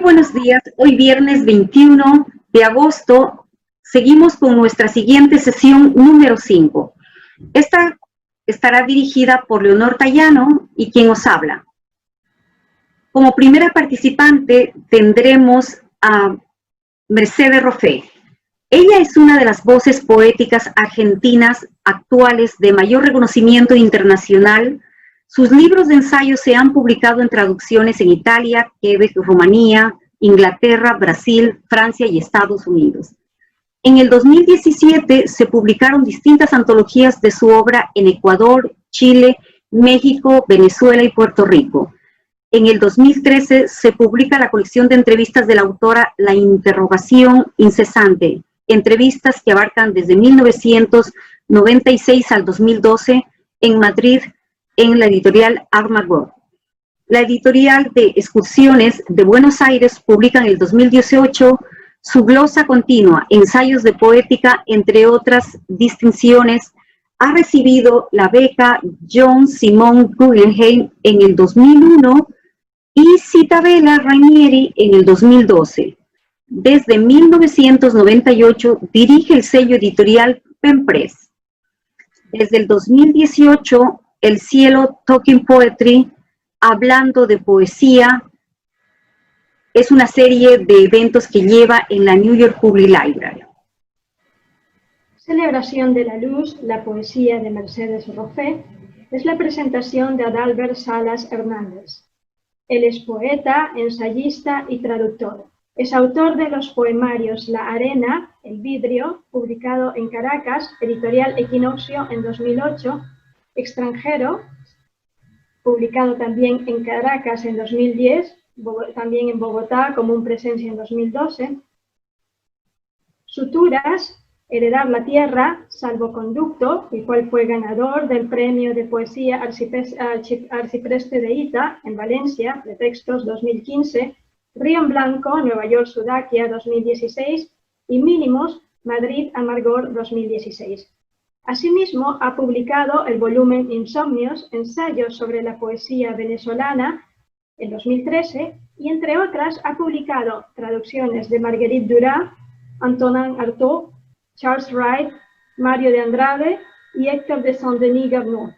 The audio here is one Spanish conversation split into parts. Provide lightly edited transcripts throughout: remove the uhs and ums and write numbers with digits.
buenos días. Hoy viernes 21 de agosto seguimos con nuestra siguiente sesión número 5. Esta estará dirigida por Leonor Tallano y quien os habla. Como primera participante tendremos a Mercedes Roffé. Ella es una de las voces poéticas argentinas actuales de mayor reconocimiento internacional. Sus libros de ensayo se han publicado en traducciones en Italia, Quebec, Rumanía, Inglaterra, Brasil, Francia y Estados Unidos. En el 2017 se publicaron distintas antologías de su obra en Ecuador, Chile, México, Venezuela y Puerto Rico. En el 2013 se publica la colección de entrevistas de la autora La interrogación incesante, entrevistas que abarcan desde 1996 al 2012 en Madrid, en la editorial Armagor. La editorial de excursiones de Buenos Aires publica en el 2018 su glosa continua, ensayos de poética, entre otras distinciones. Ha recibido la beca John Simon Guggenheim en el 2001 y Cittadella Rainieri en el 2012. Desde 1998 dirige el sello editorial Pen Press. Desde el 2018, El Cielo Talking Poetry, hablando de poesía, es una serie de eventos que lleva en la New York Public Library. Celebración de la luz, la poesía de Mercedes Roffé, es la presentación de Adalbert Salas Hernández. Él es poeta, ensayista y traductor. Es autor de los poemarios La Arena, El Vidrio, publicado en Caracas, editorial Equinoccio en 2008, Extranjero, publicado también en Caracas en 2010, también en Bogotá, Común Presencia en 2012. Suturas, Heredar la Tierra, Salvoconducto, el cual fue ganador del premio de poesía Arcipreste de Ita en Valencia, de textos 2015, Río en Blanco, Nueva York, Sudaquia 2016 y Mínimos, Madrid, Amargor 2016. Asimismo, ha publicado el volumen Insomnios, ensayos sobre la poesía venezolana en 2013 y, entre otras, ha publicado traducciones de Marguerite Duras, Antonin Artaud, Charles Wright, Mario de Andrade y Héctor de Saint-Denis-Garneau.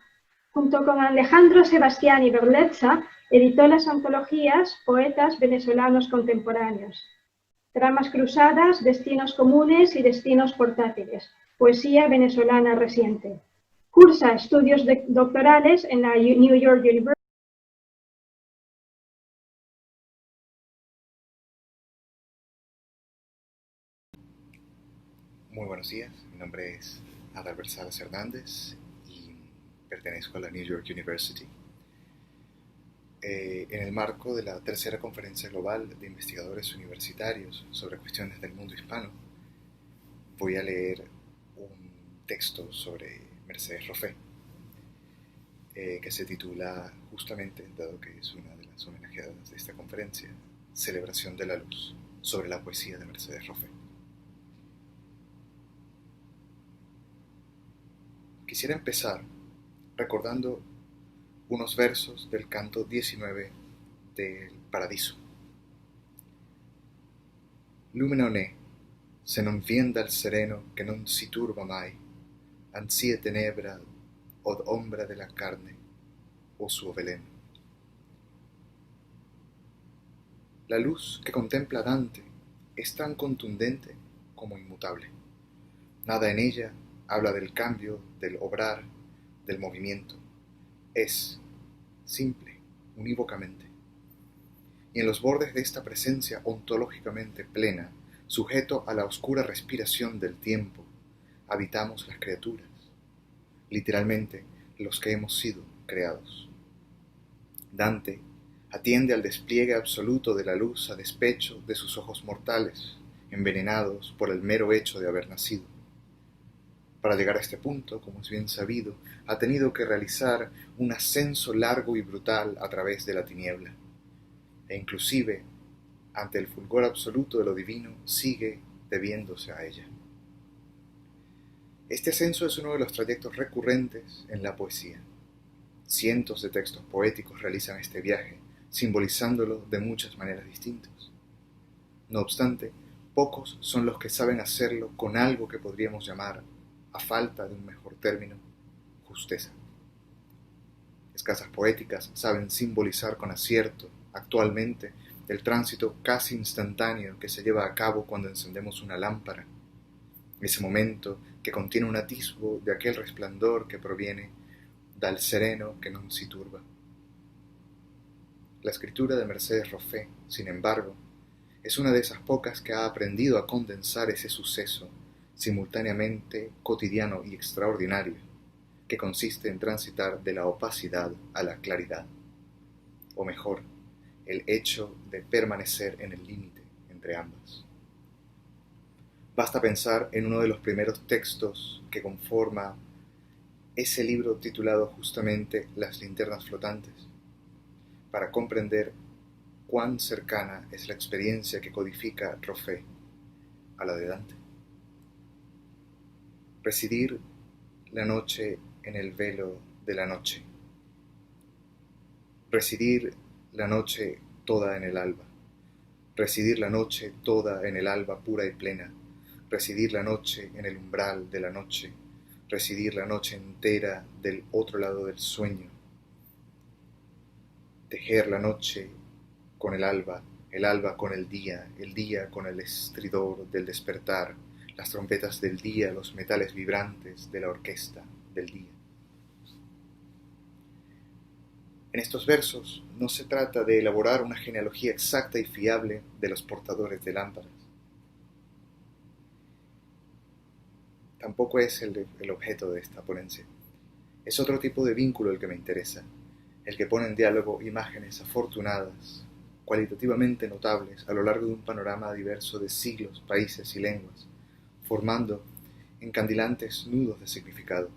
Junto con Alejandro Sebastiani Berlezza, editó las antologías Poetas venezolanos contemporáneos, Tramas cruzadas, Destinos comunes y Destinos portátiles, Poesía venezolana reciente. Cursa estudios doctorales en la New York University. Muy buenos días, mi nombre es Adalbert Salas Hernández y pertenezco a la New York University. En el marco de la tercera conferencia global de investigadores universitarios sobre cuestiones del mundo hispano, voy a leer un texto sobre Mercedes Roffé, que se titula justamente, dado que es una de las homenajeadas de esta conferencia, Celebración de la Luz, sobre la poesía de Mercedes Roffé. Quisiera empezar recordando unos versos del canto 19 del Paradiso. Lume non è, se non vien dal sereno che non si turba mai, ansie tenebra od ombra de la carne o suo veleno. La luz que contempla Dante es tan contundente como inmutable. Nada en ella habla del cambio, del obrar, del movimiento. Es simple, unívocamente. Y en los bordes de esta presencia ontológicamente plena, sujeto a la oscura respiración del tiempo, habitamos las criaturas, literalmente los que hemos sido creados. Dante atiende al despliegue absoluto de la luz a despecho de sus ojos mortales, envenenados por el mero hecho de haber nacido. Para llegar a este punto, como es bien sabido, ha tenido que realizar un ascenso largo y brutal a través de la tiniebla, e inclusive, ante el fulgor absoluto de lo divino, sigue debiéndose a ella. Este ascenso es uno de los trayectos recurrentes en la poesía. Cientos de textos poéticos realizan este viaje, simbolizándolo de muchas maneras distintas. No obstante, pocos son los que saben hacerlo con algo que podríamos llamar, a falta de un mejor término, justeza. Escasas poéticas saben simbolizar con acierto, actualmente, el tránsito casi instantáneo que se lleva a cabo cuando encendemos una lámpara, ese momento que contiene un atisbo de aquel resplandor que proviene dal sereno que non si turba. La escritura de Mercedes Roffé, sin embargo, es una de esas pocas que ha aprendido a condensar ese suceso simultáneamente cotidiano y extraordinario, que consiste en transitar de la opacidad a la claridad, o mejor, el hecho de permanecer en el límite entre ambas. Basta pensar en uno de los primeros textos que conforma ese libro titulado justamente Las linternas flotantes, para comprender cuán cercana es la experiencia que codifica Roffé a la de Dante. Residir la noche en el velo de la noche. Residir la noche toda en el alba. Residir la noche toda en el alba pura y plena. Residir la noche en el umbral de la noche. Residir la noche entera del otro lado del sueño. Tejer la noche con el alba con el día con el estridor del despertar, las trompetas del día, los metales vibrantes de la orquesta del día. En estos versos no se trata de elaborar una genealogía exacta y fiable de los portadores de lámparas. Tampoco es el objeto de esta ponencia. Es otro tipo de vínculo el que me interesa, el que pone en diálogo imágenes afortunadas, cualitativamente notables a lo largo de un panorama diverso de siglos, países y lenguas, formando encandilantes nudos de significado.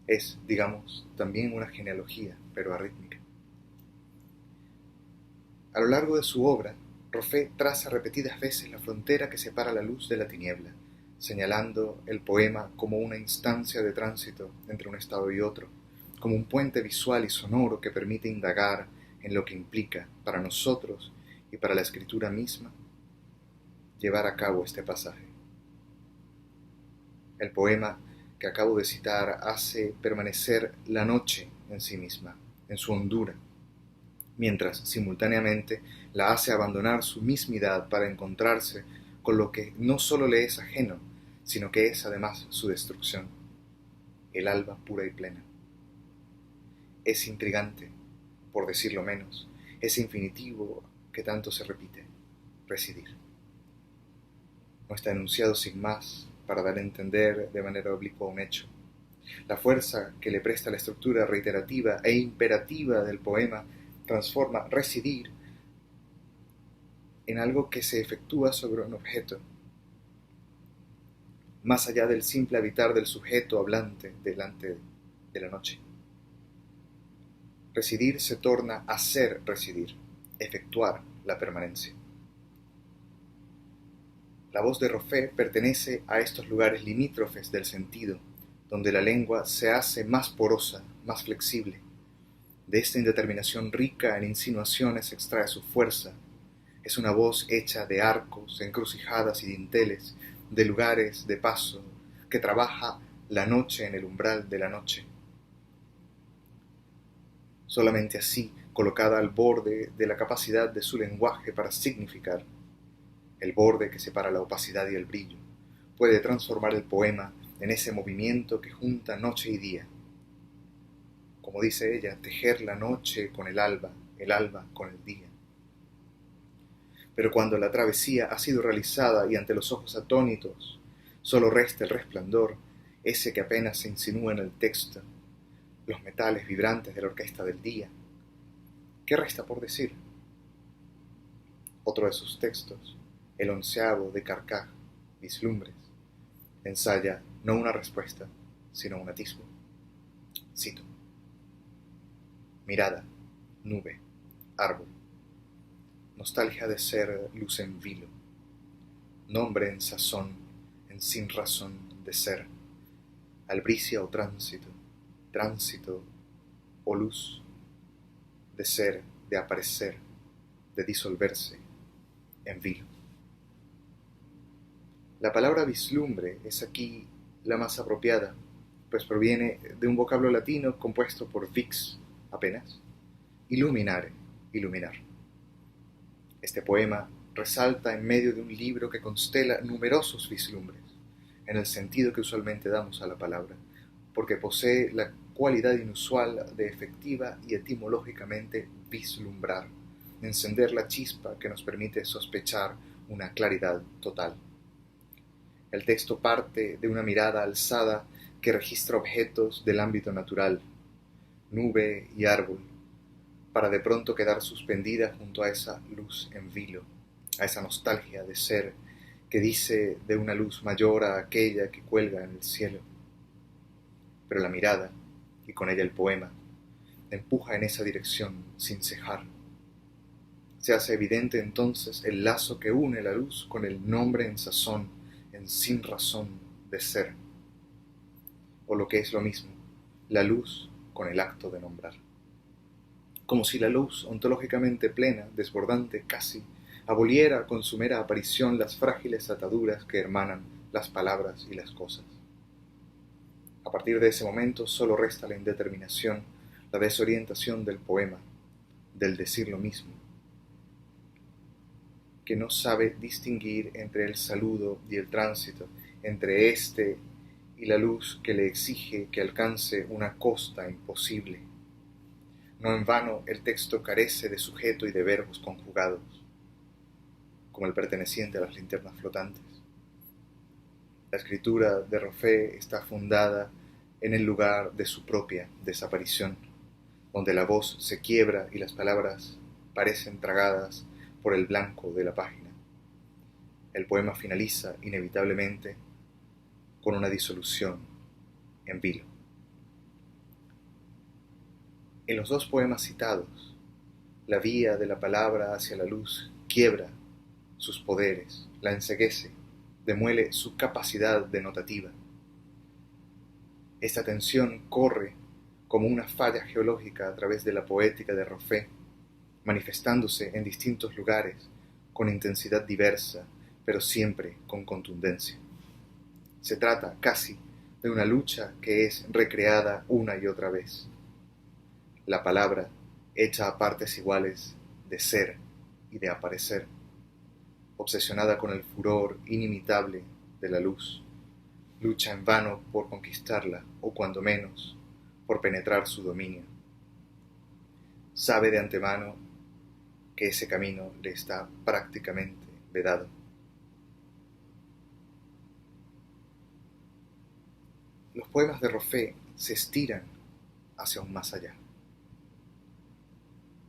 Es, digamos, también una genealogía, pero arrítmica. A lo largo de su obra, Roffé traza repetidas veces la frontera que separa la luz de la tiniebla, señalando el poema como una instancia de tránsito entre un estado y otro, como un puente visual y sonoro que permite indagar en lo que implica para nosotros y para la escritura misma llevar a cabo este pasaje. El poema que acabo de citar hace permanecer la noche en sí misma, en su hondura, mientras simultáneamente la hace abandonar su mismidad para encontrarse con lo que no solo le es ajeno, sino que es además su destrucción, el alba pura y plena. Es intrigante, por decirlo menos, ese infinitivo que tanto se repite, residir. No está enunciado sin más para dar a entender de manera oblicua un hecho. La fuerza que le presta la estructura reiterativa e imperativa del poema transforma residir en algo que se efectúa sobre un objeto, más allá del simple habitar del sujeto hablante delante de la noche. Residir se torna a ser residir, efectuar la permanencia. La voz de Roffé pertenece a estos lugares limítrofes del sentido, donde la lengua se hace más porosa, más flexible. De esta indeterminación rica en insinuaciones extrae su fuerza. Es una voz hecha de arcos, encrucijadas y dinteles, de lugares de paso, que trabaja la noche en el umbral de la noche. Solamente así, colocada al borde de la capacidad de su lenguaje para significar, el borde que separa la opacidad y el brillo, puede transformar el poema en ese movimiento que junta noche y día. Como dice ella, tejer la noche con el alba con el día. Pero cuando la travesía ha sido realizada y ante los ojos atónitos, solo resta el resplandor, ese que apenas se insinúa en el texto, los metales vibrantes de la orquesta del día. ¿Qué resta por decir? Otro de sus textos, el 11º de Carcaj, Vislumbres, ensaya no una respuesta, sino un atisbo. Cito: mirada, nube, árbol, nostalgia de ser luz en vilo, nombre en sazón, en sin razón de ser, albricia o tránsito o luz, de ser, de aparecer, de disolverse en vilo. La palabra vislumbre es aquí la más apropiada, pues proviene de un vocablo latino compuesto por vix, apenas, illuminare, iluminar. Este poema resalta en medio de un libro que constela numerosos vislumbres, en el sentido que usualmente damos a la palabra, porque posee la cualidad inusual de efectiva y etimológicamente vislumbrar, encender la chispa que nos permite sospechar una claridad total. El texto parte de una mirada alzada que registra objetos del ámbito natural, nube y árbol, para de pronto quedar suspendida junto a esa luz en vilo, a esa nostalgia de ser que dice de una luz mayor a aquella que cuelga en el cielo. Pero la mirada, y con ella el poema, empuja en esa dirección sin cejar. Se hace evidente entonces el lazo que une la luz con el nombre en sazón, en sin razón de ser, o lo que es lo mismo, la luz con el acto de nombrar. Como si la luz ontológicamente plena, desbordante casi, aboliera con su mera aparición las frágiles ataduras que hermanan las palabras y las cosas. A partir de ese momento solo resta la indeterminación, la desorientación del poema, del decir lo mismo, que no sabe distinguir entre el saludo y el tránsito, entre éste y la luz que le exige que alcance una costa imposible. No en vano el texto carece de sujeto y de verbos conjugados, como el perteneciente a las linternas flotantes. La escritura de Roffé está fundada en el lugar de su propia desaparición, donde la voz se quiebra y las palabras parecen tragadas por el blanco de la página. El poema finaliza inevitablemente con una disolución en vilo. En los dos poemas citados, la vía de la palabra hacia la luz quiebra sus poderes, la enceguece, demuele su capacidad denotativa. Esta tensión corre como una falla geológica a través de la poética de Roffé, manifestándose en distintos lugares con intensidad diversa, pero siempre con contundencia. Se trata casi de una lucha que es recreada una y otra vez. La palabra, hecha a partes iguales de ser y de aparecer, obsesionada con el furor inimitable de la luz, lucha en vano por conquistarla o cuando menos por penetrar su dominio. Sabe de antemano que ese camino le está prácticamente vedado. Los poemas de Roffé se estiran hacia un más allá.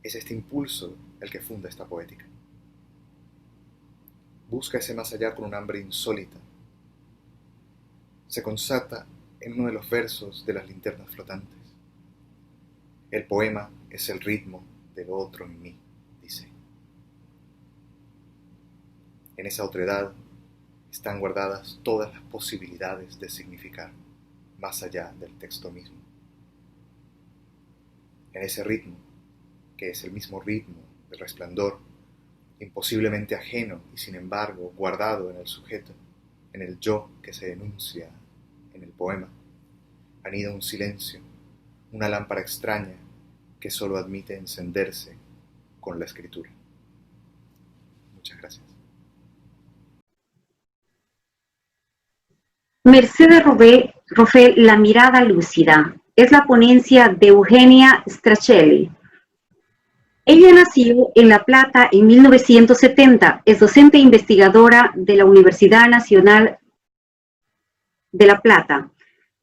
Es este impulso el que funda esta poética. Busca ese más allá con un hambre insólita. Se consata en uno de los versos de las linternas flotantes. El poema es el ritmo de lo otro en mí, dice. En esa otredad están guardadas todas las posibilidades de significar, más allá del texto mismo. En ese ritmo, que es el mismo ritmo del resplandor, imposiblemente ajeno y sin embargo guardado en el sujeto, en el yo que se enuncia en el poema, anida un silencio, una lámpara extraña que solo admite encenderse con la escritura. Muchas gracias. Mercedes Roffé, La mirada lúcida, es la ponencia de Eugenia Stracheli. Ella nació en La Plata en 1970, es docente e investigadora de la Universidad Nacional de La Plata.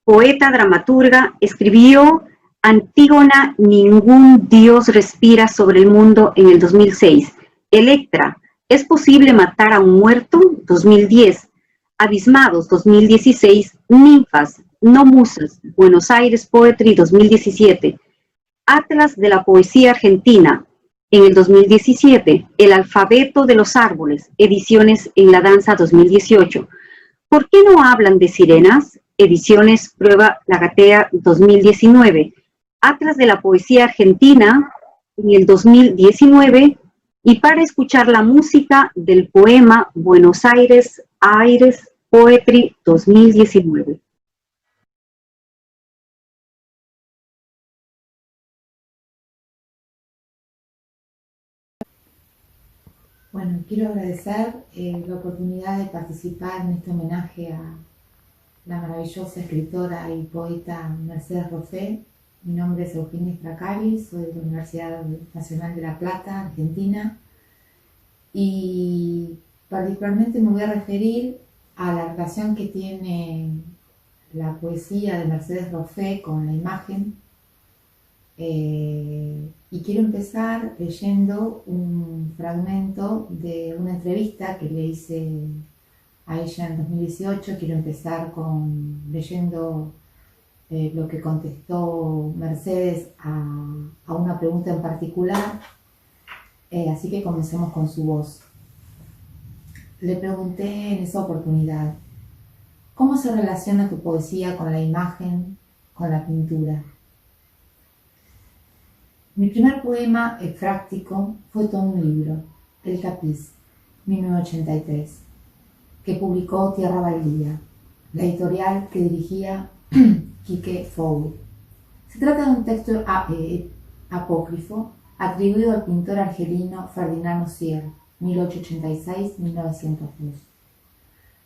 Poeta, dramaturga, escribió Antígona, ningún dios respira sobre el mundo en el 2006. Electra, ¿es posible matar a un muerto? 2010. Abismados, 2016. Ninfas, no musas, Buenos Aires Poetry, 2017. Atlas de la poesía argentina, en el 2017. El alfabeto de los árboles, Ediciones en la Danza, 2018. ¿Por qué no hablan de sirenas? Ediciones Prueba Lagatea, 2019. Atlas de la poesía argentina, en el 2019. Y para escuchar la música del poema Buenos Aires, Aires, Poetry 2019. Bueno, quiero agradecer la oportunidad de participar en este homenaje a la maravillosa escritora y poeta Mercedes Roffé. Mi nombre es Eugenia Stracari, soy de la Universidad Nacional de La Plata, Argentina, y particularmente me voy a referir a la relación que tiene la poesía de Mercedes Roffé con la imagen. Y quiero empezar leyendo un fragmento de una entrevista que le hice a ella en 2018. Quiero empezar leyendo lo que contestó Mercedes a una pregunta en particular. Así que comencemos con su voz. Le pregunté en esa oportunidad: ¿cómo se relaciona tu poesía con la imagen, con la pintura? Mi primer poema efráctico fue todo un libro, El tapiz, 1983, que publicó Tierra Baldía, la editorial que dirigía Quique Fowl. Se trata de un texto apócrifo atribuido al pintor argelino Ferdinand Osier, 1886-1902.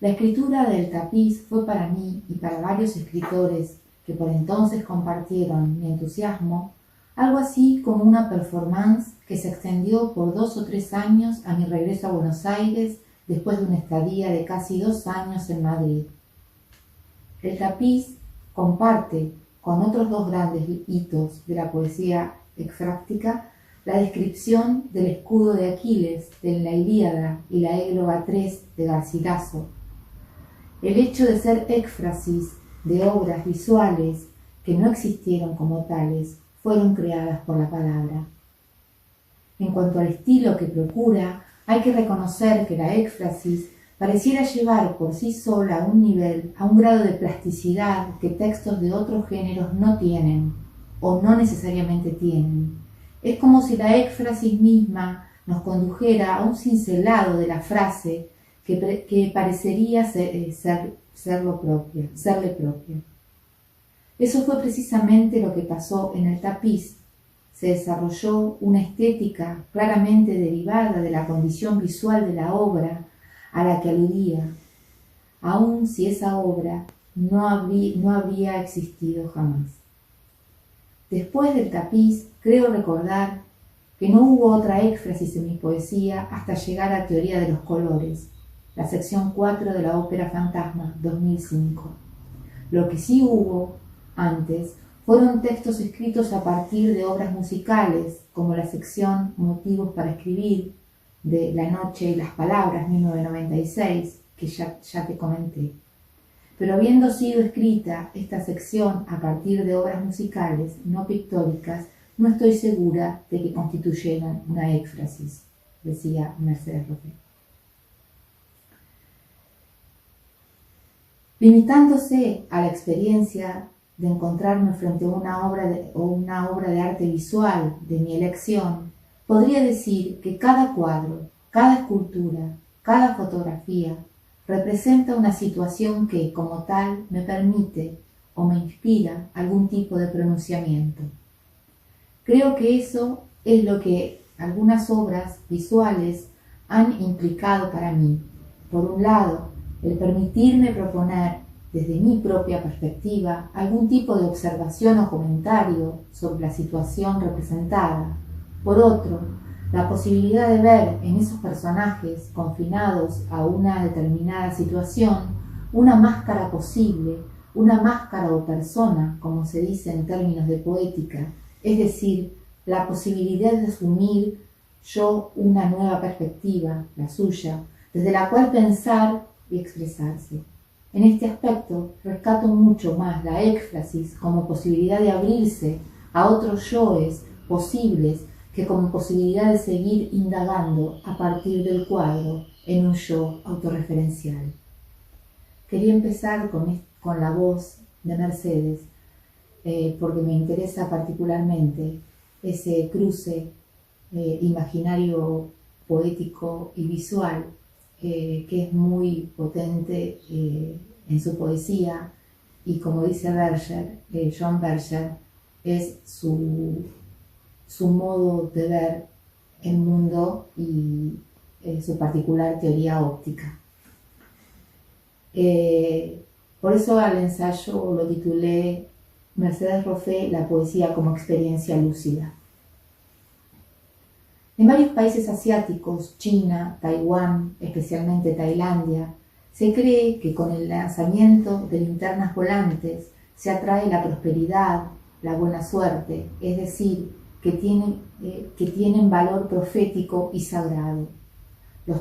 La escritura del tapiz fue para mí y para varios escritores que por entonces compartieron mi entusiasmo algo así como una performance que se extendió por 2 o 3 años a mi regreso a Buenos Aires después de una estadía de casi 2 años en Madrid. El tapiz comparte con otros 2 grandes hitos de la poesía exfráctica la descripción del escudo de Aquiles de la Ilíada y la égloga 3 de Garcilaso. El hecho de ser éfrasis de obras visuales que no existieron como tales fueron creadas por la palabra. En cuanto al estilo que procura, hay que reconocer que la éfrasis pareciera llevar por sí sola a un grado de plasticidad que textos de otros géneros no tienen, o no necesariamente tienen. Es como si la éfrasis misma nos condujera a un cincelado de la frase que parecería serle propia. Eso fue precisamente lo que pasó en el tapiz. Se desarrolló una estética claramente derivada de la condición visual de la obra a la que aludía, aun si esa obra no habría existido jamás. Después del tapiz, creo recordar que no hubo otra éfrasis en mi poesía hasta llegar a Teoría de los colores, la sección 4 de la ópera Fantasma, 2005. Lo que sí hubo antes fueron textos escritos a partir de obras musicales, como la sección Motivos para escribir, de La noche y las palabras, 1996, que ya te comenté. Pero habiendo sido escrita esta sección a partir de obras musicales, no pictóricas, no estoy segura de que constituyeran una éfrasis, decía Mercedes Roffé. Limitándose a la experiencia de encontrarme frente a una obra de arte visual de mi elección, podría decir que cada cuadro, cada escultura, cada fotografía representa una situación que, como tal, me permite o me inspira algún tipo de pronunciamiento. Creo que eso es lo que algunas obras visuales han implicado para mí. Por un lado, el permitirme proponer desde mi propia perspectiva algún tipo de observación o comentario sobre la situación representada. Por otro, la posibilidad de ver en esos personajes confinados a una determinada situación una máscara posible, una máscara o persona, como se dice en términos de poética, es decir, la posibilidad de asumir yo una nueva perspectiva, la suya, desde la cual pensar y expresarse. En este aspecto rescato mucho más la éfrasis como posibilidad de abrirse a otros yoes posibles que como posibilidad de seguir indagando a partir del cuadro en un yo autorreferencial. Quería empezar con la voz de Mercedes porque me interesa particularmente ese cruce imaginario, poético y visual que es muy potente en su poesía, y como dice Berger, John Berger, es su modo de ver el mundo y su particular teoría óptica. Por eso al ensayo lo titulé Mercedes Roffé, la poesía como experiencia lúcida. En varios países asiáticos, China, Taiwán, especialmente Tailandia, se cree que con el lanzamiento de linternas volantes se atrae la prosperidad, la buena suerte, es decir, que tienen valor profético y sagrado. Los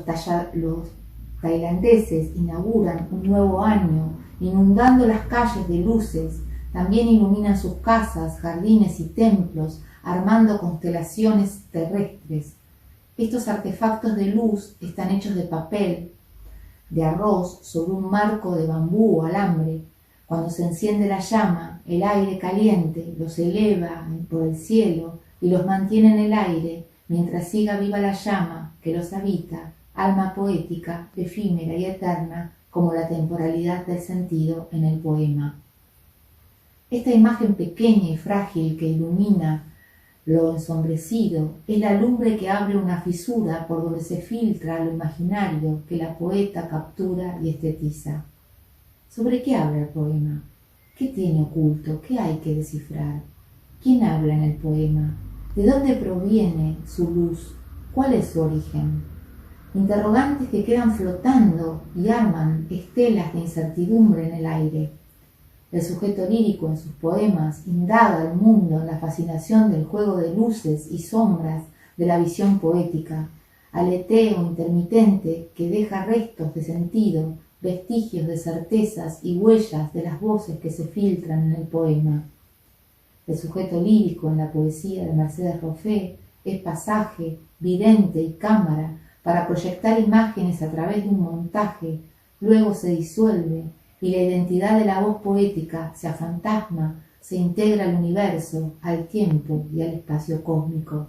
tailandeses inauguran un nuevo año inundando las calles de luces, también iluminan sus casas, jardines y templos, armando constelaciones terrestres. Estos artefactos de luz están hechos de papel, de arroz, sobre un marco de bambú o alambre. Cuando se enciende la llama, el aire caliente los eleva por el cielo y los mantiene en el aire mientras siga viva la llama que los habita, alma poética, efímera y eterna como la temporalidad del sentido en el poema. Esta imagen pequeña y frágil que ilumina lo ensombrecido es la lumbre que abre una fisura por donde se filtra lo imaginario que la poeta captura y estetiza. ¿Sobre qué habla el poema? ¿Qué tiene oculto? ¿Qué hay que descifrar? ¿Quién habla en el poema? ¿De dónde proviene su luz? ¿Cuál es su origen? Interrogantes que quedan flotando y arman estelas de incertidumbre en el aire. El sujeto lírico en sus poemas indaga al mundo en la fascinación del juego de luces y sombras de la visión poética, aleteo intermitente que deja restos de sentido, vestigios de certezas y huellas de las voces que se filtran en el poema. El sujeto lírico en la poesía de Mercedes Roffé es pasaje, vidente y cámara para proyectar imágenes a través de un montaje, luego se disuelve y la identidad de la voz poética se afantasma, se integra al universo, al tiempo y al espacio cósmico.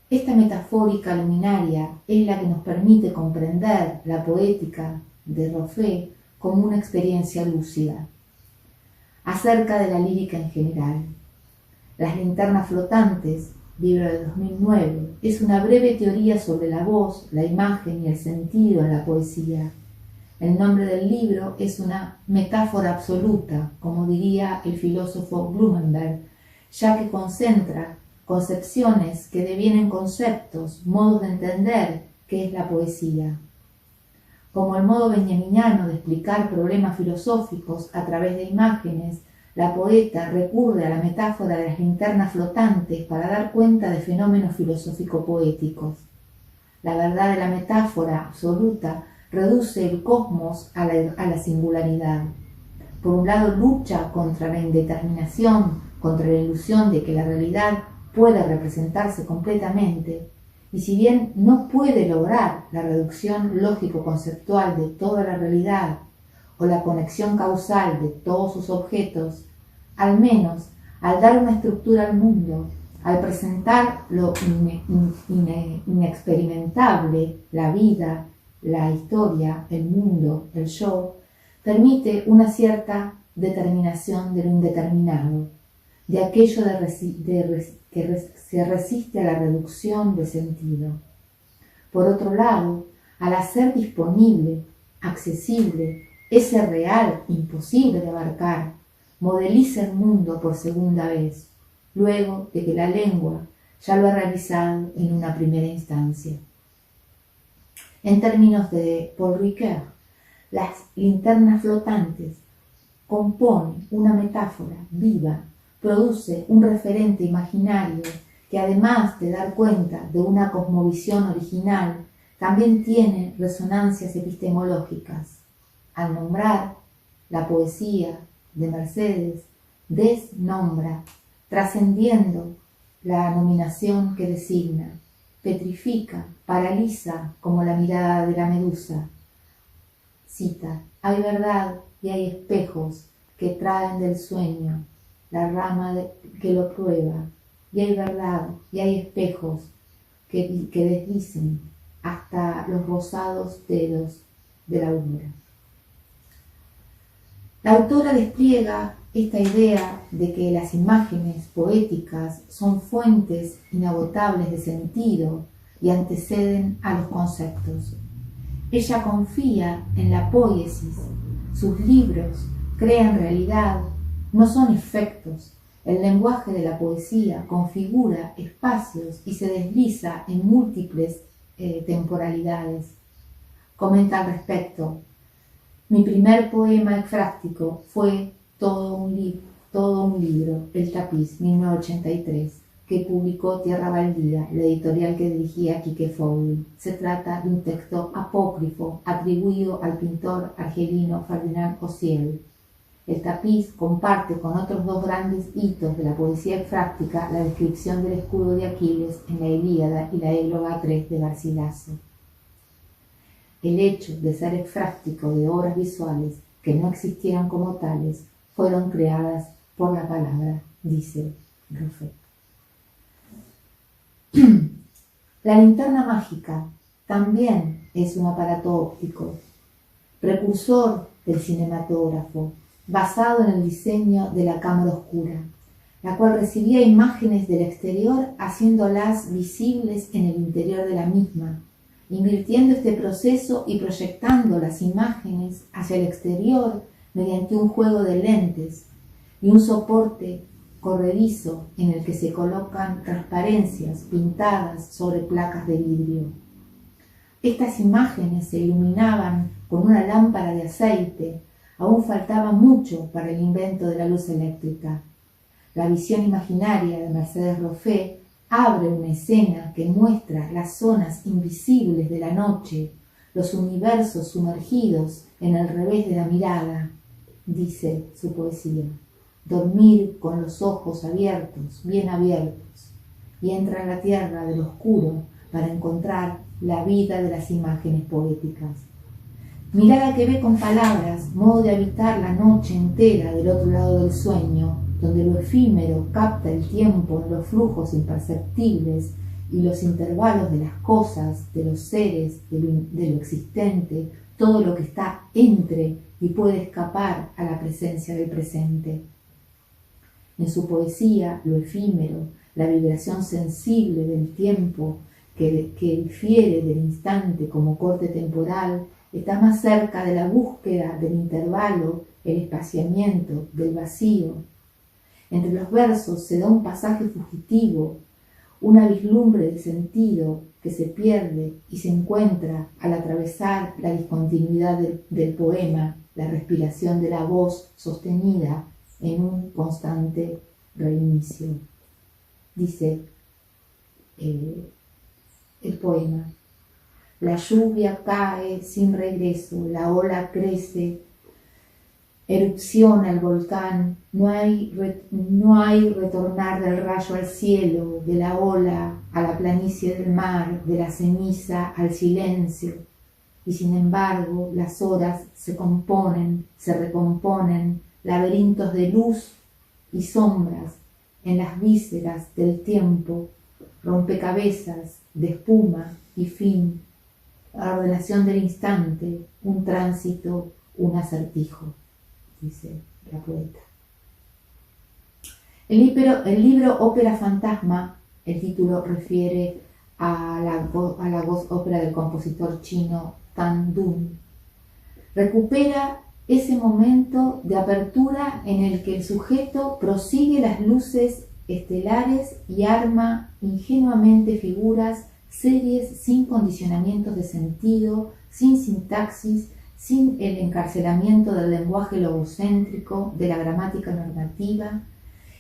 Esta metafórica luminaria es la que nos permite comprender la poética de Roffé como una experiencia lúcida. Acerca de la lírica en general, Las linternas flotantes, libro de 2009, es una breve teoría sobre la voz, la imagen y el sentido en la poesía. El nombre del libro es una metáfora absoluta, como diría el filósofo Blumenberg, ya que concentra concepciones que devienen conceptos, modos de entender qué es la poesía. Como el modo benjaminiano de explicar problemas filosóficos a través de imágenes, la poeta recurre a la metáfora de las linternas flotantes para dar cuenta de fenómenos filosófico-poéticos. La verdad de la metáfora absoluta reduce el cosmos a la singularidad. Por un lado, lucha contra la indeterminación, contra la ilusión de que la realidad puede representarse completamente, y si bien no puede lograr la reducción lógico-conceptual de toda la realidad o la conexión causal de todos sus objetos, al menos al dar una estructura al mundo, al presentar lo inexperimentable, la vida, la historia, el mundo, el yo, permite una cierta determinación de lo indeterminado, de aquello que se resiste a la reducción de sentido. Por otro lado, al hacer disponible, accesible, ese real imposible de abarcar, modeliza el mundo por segunda vez, luego de que la lengua ya lo ha realizado en una primera instancia. En términos de Paul Ricoeur, las linternas flotantes componen una metáfora viva, produce un referente imaginario que, además de dar cuenta de una cosmovisión original, también tiene resonancias epistemológicas. Al nombrar la poesía de Mercedes, desnombra, trascendiendo la nominación que designa, petrifica, paraliza como la mirada de la medusa. Cita: hay verdad y hay espejos que traen del sueño la rama que lo prueba, y hay verdad y hay espejos que desdicen hasta los rosados dedos de la aurora. La autora despliega esta idea de que las imágenes poéticas son fuentes inagotables de sentido y anteceden a los conceptos. Ella confía en la poiesis. Sus libros crean realidad, no son efectos. El lenguaje de la poesía configura espacios y se desliza en múltiples temporalidades. Comenta al respecto: mi primer poema ekfrástico fue todo un libro, El tapiz, 1983, que publicó Tierra Baldía, la editorial que dirigía Quique Fowl. Se trata de un texto apócrifo atribuido al pintor argelino Ferdinand Ociel. El tapiz comparte con otros dos grandes hitos de la poesía ekfrástica la descripción del escudo de Aquiles en la Ilíada y la Égloga 3 de Garcilaso. El hecho de ser ekfrástico de obras visuales que no existieran como tales fueron creadas por la palabra, dice Ruffet. La linterna mágica también es un aparato óptico, precursor del cinematógrafo, basado en el diseño de la cámara oscura, la cual recibía imágenes del exterior haciéndolas visibles en el interior de la misma, invirtiendo este proceso y proyectando las imágenes hacia el exterior mediante un juego de lentes y un soporte corredizo en el que se colocan transparencias pintadas sobre placas de vidrio. Estas imágenes se iluminaban con una lámpara de aceite. Aún faltaba mucho para el invento de la luz eléctrica. La visión imaginaria de Mercedes Roffet abre una escena que muestra las zonas invisibles de la noche, los universos sumergidos en el revés de la mirada, dice su poesía. Dormir con los ojos abiertos, bien abiertos, y entra a la tierra del oscuro para encontrar la vida de las imágenes poéticas. Mirada que ve con palabras, modo de habitar la noche entera del otro lado del sueño, donde lo efímero capta el tiempo en los flujos imperceptibles y los intervalos de las cosas, de los seres, de lo existente, todo lo que está entre y puede escapar a la presencia del presente. En su poesía, lo efímero, la vibración sensible del tiempo que difiere del instante como corte temporal, está más cerca de la búsqueda del intervalo, el espaciamiento, del vacío. Entre los versos se da un pasaje fugitivo, una vislumbre de sentido que se pierde y se encuentra al atravesar la discontinuidad del poema, la respiración de la voz sostenida en un constante reinicio. Dice el poema: la lluvia cae sin regreso, la ola crece, erupciona el volcán, no hay retornar del rayo al cielo, de la ola a la planicie del mar, de la ceniza al silencio. Y sin embargo, las horas se componen, se recomponen, laberintos de luz y sombras en las vísceras del tiempo, rompecabezas de espuma y fin, la ordenación del instante, un tránsito, un acertijo, dice la poeta. El libro Ópera Fantasma, el título refiere a la voz ópera del compositor chino Tan Dun, recupera ese momento de apertura en el que el sujeto prosigue las luces estelares y arma ingenuamente figuras, series sin condicionamientos de sentido, sin sintaxis, sin el encarcelamiento del lenguaje logocéntrico, de la gramática normativa.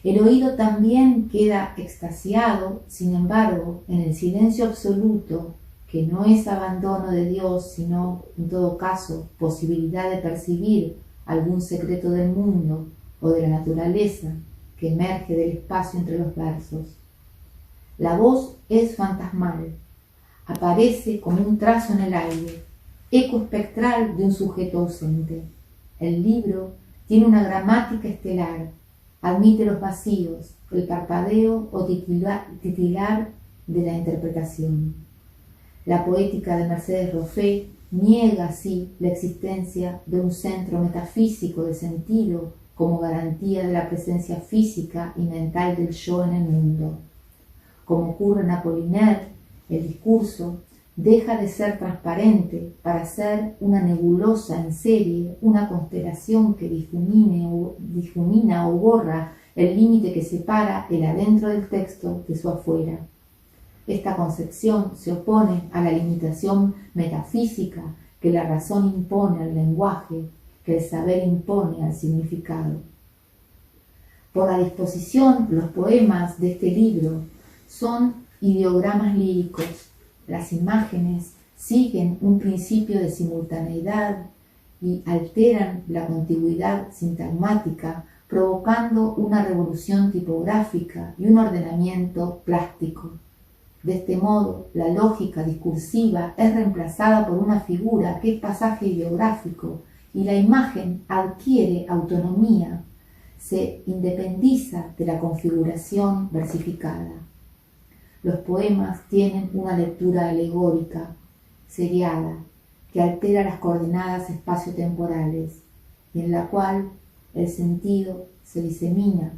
El oído también queda extasiado, sin embargo, en el silencio absoluto, que no es abandono de Dios, sino, en todo caso, posibilidad de percibir algún secreto del mundo o de la naturaleza que emerge del espacio entre los versos. La voz es fantasmal, aparece como un trazo en el aire, eco espectral de un sujeto ausente. El libro tiene una gramática estelar, admite los vacíos, el parpadeo o titilar de la interpretación. La poética de Mercedes Roffé niega así la existencia de un centro metafísico de sentido como garantía de la presencia física y mental del yo en el mundo. Como ocurre en Apollinaire, el discurso deja de ser transparente para ser una nebulosa en serie, una constelación que difumina o borra el límite que separa el adentro del texto de su afuera. Esta concepción se opone a la limitación metafísica que la razón impone al lenguaje, que el saber impone al significado. Por la disposición, los poemas de este libro son ideogramas líricos. Las imágenes siguen un principio de simultaneidad y alteran la contigüidad sintagmática, provocando una revolución tipográfica y un ordenamiento plástico. De este modo, la lógica discursiva es reemplazada por una figura que es pasaje ideográfico y la imagen adquiere autonomía, se independiza de la configuración versificada. Los poemas tienen una lectura alegórica, seriada, que altera las coordenadas espaciotemporales y en la cual el sentido se disemina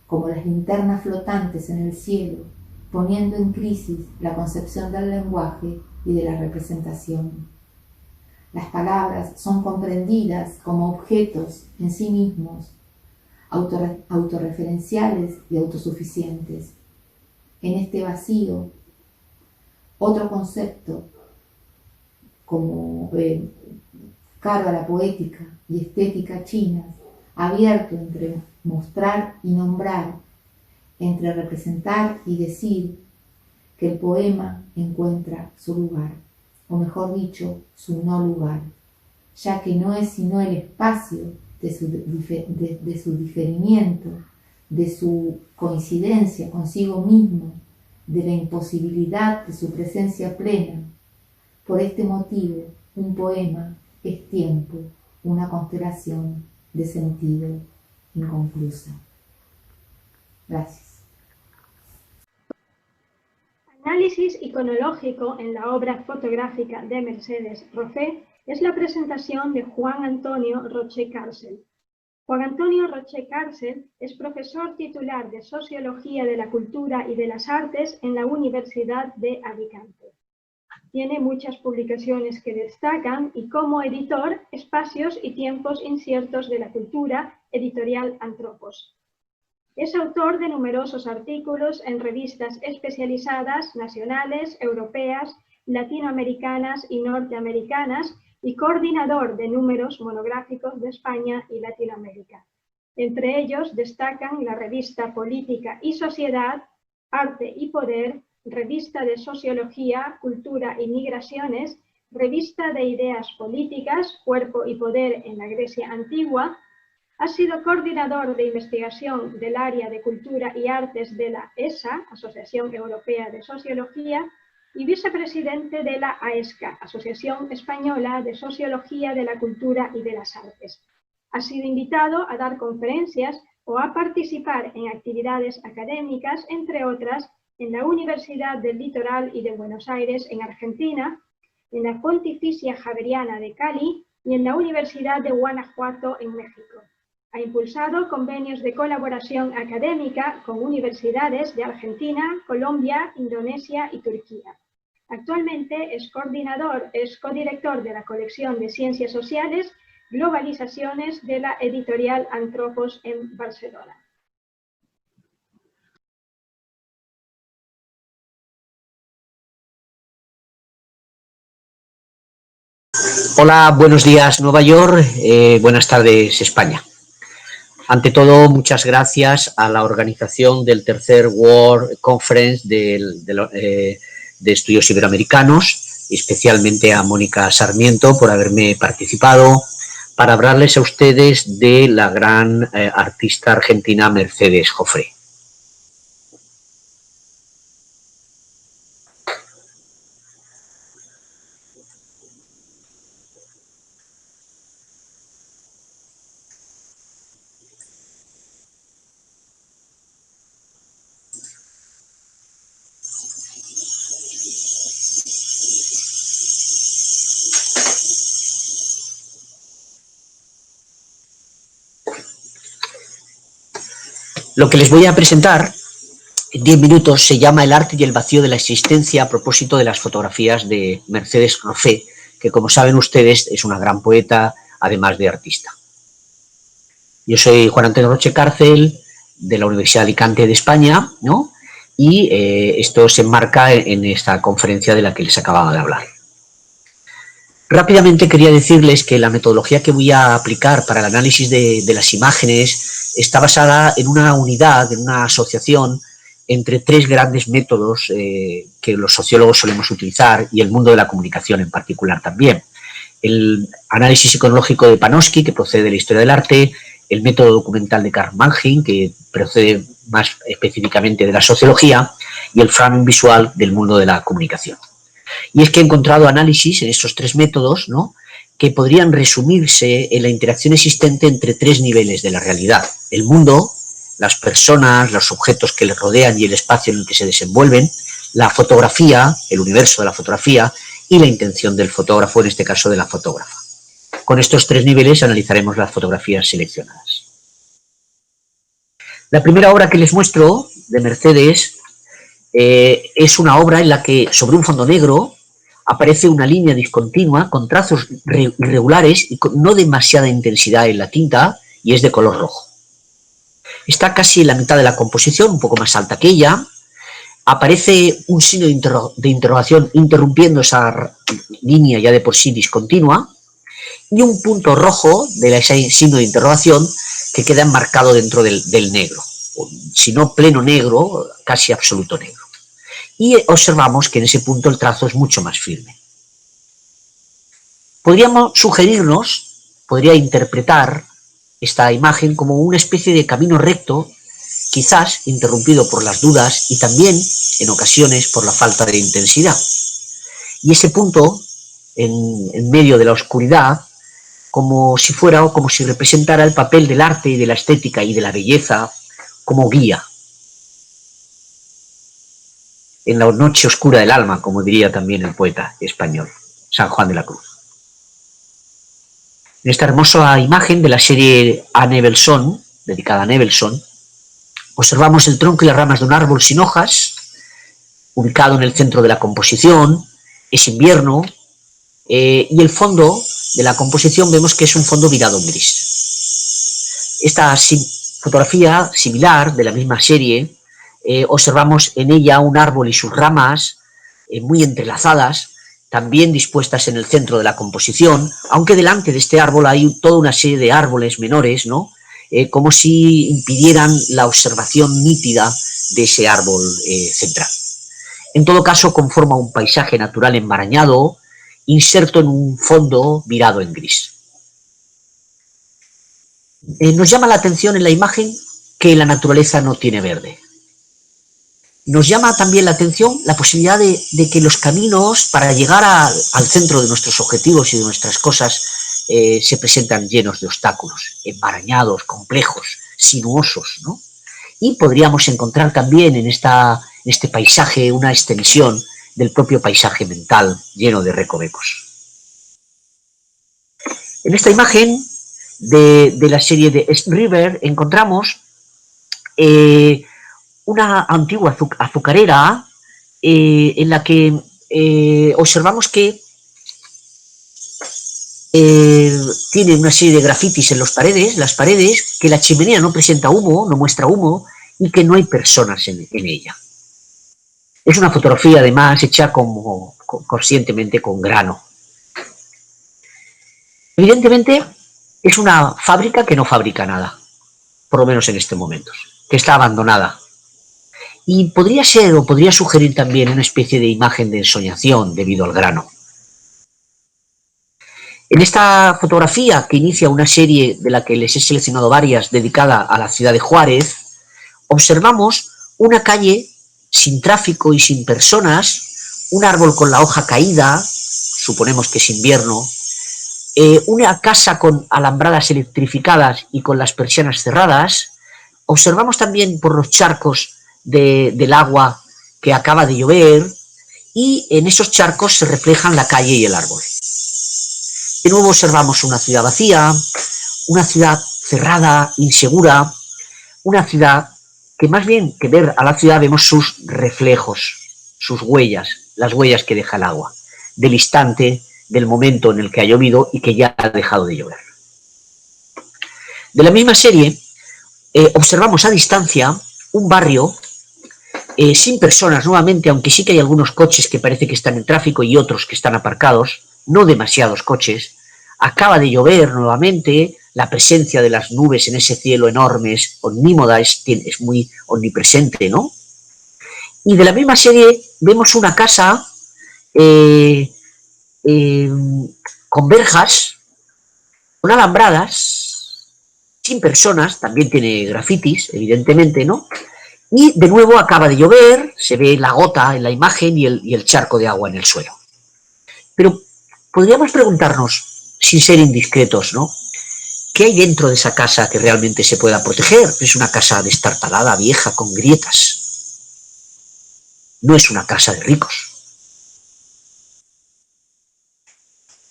como las linternas flotantes en el cielo, poniendo en crisis la concepción del lenguaje y de la representación. Las palabras son comprendidas como objetos en sí mismos, autorreferenciales y autosuficientes. En este vacío, otro concepto como caro a la poética y estética chinas, abierto entre mostrar y nombrar, entre representar y decir, que el poema encuentra su lugar, o mejor dicho, su no lugar, ya que no es sino el espacio de su diferimiento, de su coincidencia consigo mismo, de la imposibilidad de su presencia plena. Por este motivo, un poema es tiempo, una constelación de sentido inconclusa. Gracias. Análisis iconológico en la obra fotográfica de Mercedes Roffé es la presentación de Juan Antonio Roche Cárcel. Juan Antonio Roche Cárcel es profesor titular de Sociología de la Cultura y de las Artes en la Universidad de Alicante. Tiene muchas publicaciones que destacan y como editor, Espacios y tiempos inciertos de la cultura, editorial Antropos. Es autor de numerosos artículos en revistas especializadas nacionales, europeas, latinoamericanas y norteamericanas y coordinador de números monográficos de España y Latinoamérica. Entre ellos destacan la revista Política y Sociedad, Arte y Poder, Revista de Sociología, Cultura y Migraciones, Revista de Ideas Políticas, Cuerpo y Poder en la Grecia Antigua. Ha sido coordinador de investigación del área de Cultura y Artes de la ESA, Asociación Europea de Sociología, y vicepresidente de la AESCA, Asociación Española de Sociología de la Cultura y de las Artes. Ha sido invitado a dar conferencias o a participar en actividades académicas, entre otras, en la Universidad del Litoral y de Buenos Aires, en Argentina, en la Pontificia Javeriana de Cali y en la Universidad de Guanajuato, en México. Ha impulsado convenios de colaboración académica con universidades de Argentina, Colombia, Indonesia y Turquía. Actualmente es codirector de la colección de Ciencias Sociales, Globalizaciones de la editorial Antropos en Barcelona. Hola, buenos días Nueva York, buenas tardes España. Ante todo, muchas gracias a la organización del tercer World Conference de Estudios Iberoamericanos, especialmente a Mónica Sarmiento por haberme participado, para hablarles a ustedes de la gran artista argentina Mercedes Joffre. Lo que les voy a presentar en 10 minutos se llama El arte y el vacío de la existencia, a propósito de las fotografías de Mercedes Roffé, que, como saben ustedes, es una gran poeta, además de artista. Yo soy Juan Antonio Roche Cárcel, de la Universidad de Alicante de España, ¿no? Y esto se enmarca en esta conferencia de la que les acababa de hablar. Rápidamente quería decirles que la metodología que voy a aplicar para el análisis de las imágenes está basada en una unidad, en una asociación entre tres grandes métodos que los sociólogos solemos utilizar, y el mundo de la comunicación en particular también. El análisis iconológico de Panofsky, que procede de la historia del arte, el método documental de Karl Mannheim, que procede más específicamente de la sociología, y el framing visual del mundo de la comunicación. Y es que he encontrado análisis en estos tres métodos, ¿no?, que podrían resumirse en la interacción existente entre tres niveles de la realidad: el mundo, las personas, los objetos que le rodean y el espacio en el que se desenvuelven, la fotografía, el universo de la fotografía, y la intención del fotógrafo, en este caso de la fotógrafa. Con estos tres niveles analizaremos las fotografías seleccionadas. La primera obra que les muestro, de Mercedes, es una obra en la que sobre un fondo negro aparece una línea discontinua con trazos irregulares y con no demasiada intensidad en la tinta, y es de color rojo. Está casi en la mitad de la composición, un poco más alta que ella. Aparece un signo de interrogación interrumpiendo esa línea ya de por sí discontinua, y un punto rojo de ese signo de interrogación que queda enmarcado dentro del negro, si no pleno negro, casi absoluto negro. Y observamos que en ese punto el trazo es mucho más firme. Podríamos sugerirnos, podría interpretar esta imagen como una especie de camino recto, quizás interrumpido por las dudas y también, en ocasiones, por la falta de intensidad. Y ese punto, en medio de la oscuridad, como si fuera o como si representara el papel del arte y de la estética y de la belleza como guía en la noche oscura del alma, como diría también el poeta español San Juan de la Cruz. En esta hermosa imagen de la serie A Nevelson, dedicada a Nevelson, observamos el tronco y las ramas de un árbol sin hojas, ubicado en el centro de la composición. Es invierno, y el fondo de la composición vemos que es un fondo virado en gris. Esta fotografía similar de la misma serie, observamos en ella un árbol y sus ramas muy entrelazadas, también dispuestas en el centro de la composición, aunque delante de este árbol hay toda una serie de árboles menores, ¿no?, como si impidieran la observación nítida de ese árbol central. En todo caso, conforma un paisaje natural enmarañado, inserto en un fondo virado en gris. Nos llama la atención en la imagen que la naturaleza no tiene verde. Nos llama también la atención la posibilidad de que los caminos para llegar al centro de nuestros objetivos y de nuestras cosas se presentan llenos de obstáculos, enmarañados, complejos, sinuosos, ¿no? Y podríamos encontrar también en este paisaje una extensión del propio paisaje mental lleno de recovecos. En esta imagen de la serie de River encontramos una antigua azucarera en la que observamos que tiene una serie de grafitis en las paredes, que la chimenea no presenta humo, no muestra humo, y que no hay personas en ella. Es una fotografía además hecha conscientemente con grano. Evidentemente es una fábrica que no fabrica nada, por lo menos en este momento, que está abandonada. Y podría ser o podría sugerir también una especie de imagen de ensoñación debido al grano. En esta fotografía, que inicia una serie de la que les he seleccionado varias dedicada a la ciudad de Juárez, observamos una calle sin tráfico y sin personas, un árbol con la hoja caída, suponemos que es invierno, una casa con alambradas electrificadas y con las persianas cerradas. Observamos también por los charcos del agua que acaba de llover, y en esos charcos se reflejan la calle y el árbol. De nuevo observamos una ciudad vacía, una ciudad cerrada, insegura, una ciudad que más bien que ver a la ciudad vemos sus reflejos, sus huellas, las huellas que deja el agua, del instante, del momento en el que ha llovido y que ya ha dejado de llover. De la misma serie, observamos a distancia un barrio sin personas nuevamente, aunque sí que hay algunos coches que parece que están en tráfico y otros que están aparcados, no demasiados coches. Acaba de llover nuevamente, la presencia de las nubes en ese cielo enorme es omnímoda, es muy omnipresente, ¿no? Y de la misma serie vemos una casa con verjas, con alambradas, sin personas, también tiene grafitis, evidentemente, ¿no? Y de nuevo acaba de llover, se ve la gota en la imagen y el charco de agua en el suelo. Pero podríamos preguntarnos, sin ser indiscretos, ¿no? ¿Qué hay dentro de esa casa que realmente se pueda proteger? Es una casa destartalada, vieja, con grietas. No es una casa de ricos.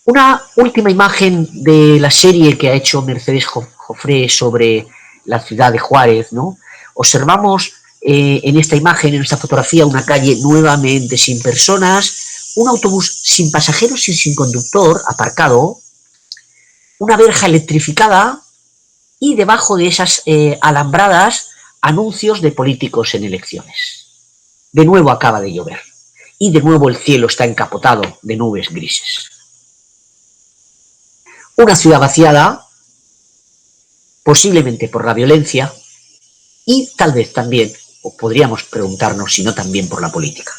Una última imagen de la serie que ha hecho Mercedes Jofré sobre la ciudad de Juárez, ¿no? Observamos en esta imagen, en esta fotografía, una calle nuevamente sin personas, un autobús sin pasajeros y sin conductor aparcado, una verja electrificada y debajo de esas alambradas anuncios de políticos en elecciones. De nuevo acaba de llover y de nuevo el cielo está encapotado de nubes grises. Una ciudad vaciada, posiblemente por la violencia y tal vez también, o podríamos preguntarnos si no también por la política.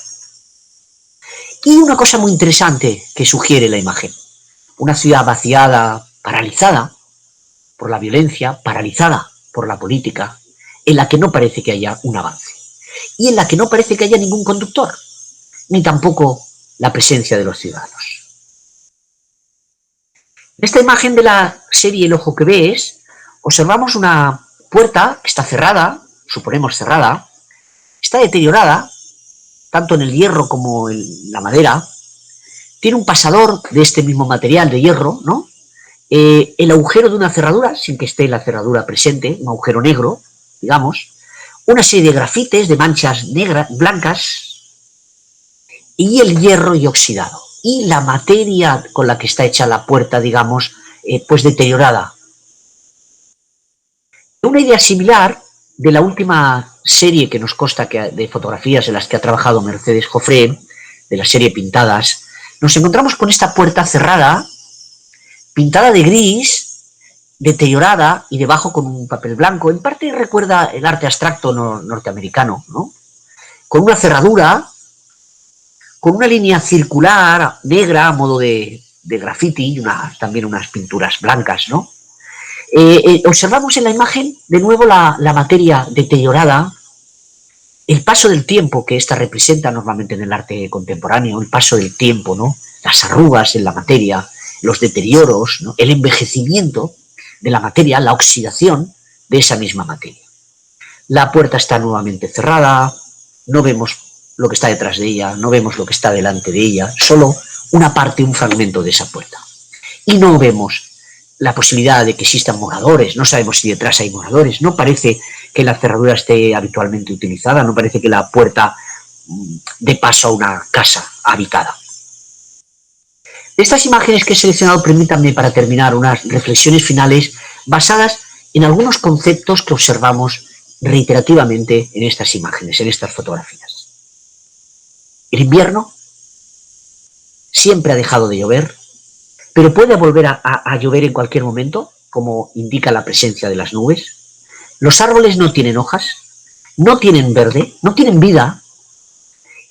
Y una cosa muy interesante que sugiere la imagen, una ciudad vaciada, paralizada por la violencia, paralizada por la política, en la que no parece que haya un avance y en la que no parece que haya ningún conductor, ni tampoco la presencia de los ciudadanos. En esta imagen de la serie El ojo que ves, observamos una puerta que está cerrada, suponemos cerrada, está deteriorada, tanto en el hierro como en la madera, tiene un pasador de este mismo material de hierro, ¿no? El agujero de una cerradura, sin que esté la cerradura presente, un agujero negro, digamos, una serie de grafites, de manchas negras, blancas, y el hierro y oxidado. Y la materia con la que está hecha la puerta, digamos, pues deteriorada. Una idea similar de la última serie que nos consta de fotografías en las que ha trabajado Mercedes Jofré, de la serie Pintadas, nos encontramos con esta puerta cerrada, pintada de gris, deteriorada y debajo con un papel blanco. En parte recuerda el arte abstracto norteamericano, ¿no? Con una cerradura, con una línea circular negra a modo de graffiti y también unas pinturas blancas, ¿no? Observamos en la imagen de nuevo la materia deteriorada, el paso del tiempo que esta representa normalmente en el arte contemporáneo, el paso del tiempo, ¿no? Las arrugas en la materia, los deterioros, ¿no? El envejecimiento de la materia, la oxidación de esa misma materia. La puerta está nuevamente cerrada, no vemos lo que está detrás de ella, no vemos lo que está delante de ella, solo una parte, un fragmento de esa puerta. Y no vemos la posibilidad de que existan moradores, no sabemos si detrás hay moradores, no parece que la cerradura esté habitualmente utilizada, no parece que la puerta dé paso a una casa habitada. Estas imágenes que he seleccionado permítanme para terminar unas reflexiones finales basadas en algunos conceptos que observamos reiterativamente en estas imágenes, en estas fotografías. El invierno siempre ha dejado de llover, pero puede volver a llover en cualquier momento, como indica la presencia de las nubes. Los árboles no tienen hojas, no tienen verde, no tienen vida,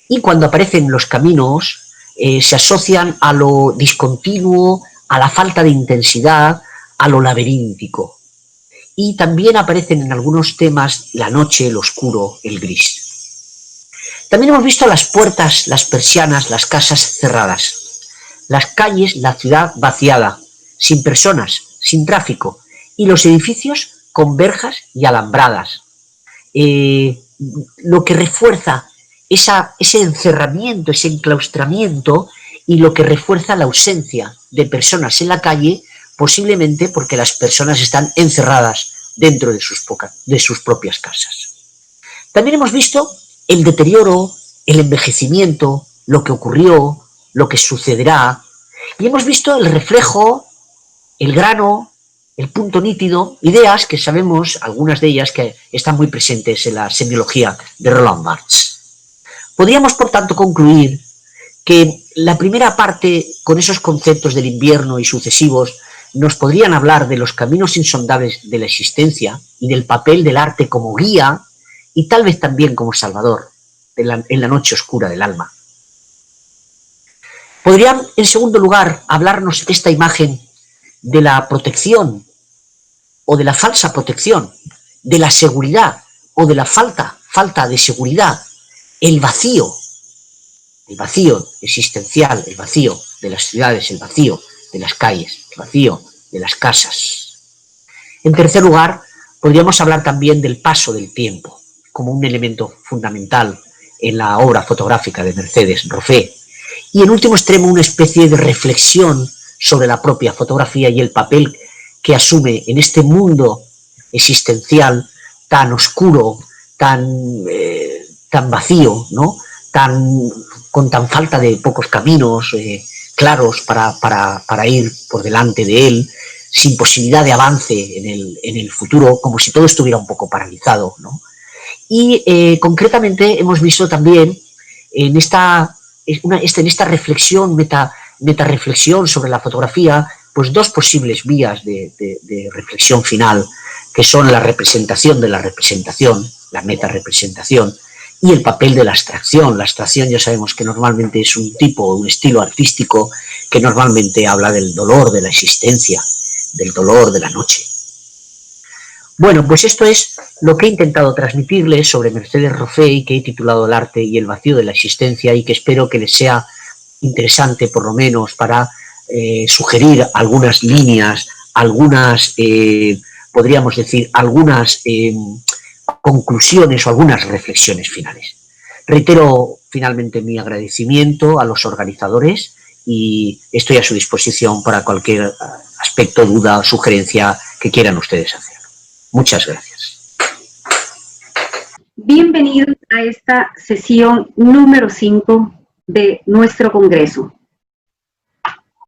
y cuando aparecen los caminos se asocian a lo discontinuo, a la falta de intensidad, a lo laberíntico. Y también aparecen en algunos temas la noche, el oscuro, el gris. También hemos visto las puertas, las persianas, las casas cerradas, las calles, la ciudad vaciada, sin personas, sin tráfico, y los edificios con verjas y alambradas. Lo que refuerza ese encerramiento, ese enclaustramiento, y lo que refuerza la ausencia de personas en la calle, posiblemente porque las personas están encerradas dentro de sus propias casas. También hemos visto el deterioro, el envejecimiento, lo que ocurrió, lo que sucederá, y hemos visto el reflejo, el grano, el punto nítido, ideas que sabemos, algunas de ellas, que están muy presentes en la semiología de Roland Barthes. Podríamos, por tanto, concluir que la primera parte, con esos conceptos del invierno y sucesivos, nos podrían hablar de los caminos insondables de la existencia y del papel del arte como guía y tal vez también como salvador en la noche oscura del alma. Podrían, en segundo lugar, hablarnos esta imagen de la protección o de la falsa protección, de la seguridad o de la falta de seguridad, el vacío existencial, el vacío de las ciudades, el vacío de las calles, el vacío de las casas. En tercer lugar, podríamos hablar también del paso del tiempo, como un elemento fundamental en la obra fotográfica de Mercedes Roffé. Y en último extremo, una especie de reflexión sobre la propia fotografía y el papel que asume en este mundo existencial tan oscuro, tan vacío, ¿no? Con tan falta de pocos caminos claros para ir por delante de él, sin posibilidad de avance en el futuro, como si todo estuviera un poco paralizado, ¿no? Y concretamente hemos visto también en esta reflexión, metarreflexión sobre la fotografía, pues dos posibles vías de reflexión final, que son la representación de la representación, la metarrepresentación, y el papel de la abstracción. La abstracción ya sabemos que normalmente es un estilo artístico que normalmente habla del dolor de la existencia, del dolor de la noche. Bueno, pues esto es lo que he intentado transmitirles sobre Mercedes Roffé y que he titulado El arte y el vacío de la existencia, y que espero que les sea interesante por lo menos para sugerir algunas líneas, podríamos decir, algunas conclusiones o algunas reflexiones finales. Reitero finalmente mi agradecimiento a los organizadores y estoy a su disposición para cualquier aspecto, duda o sugerencia que quieran ustedes hacer. Muchas gracias. Bienvenidos a esta sesión número 5 de nuestro Congreso.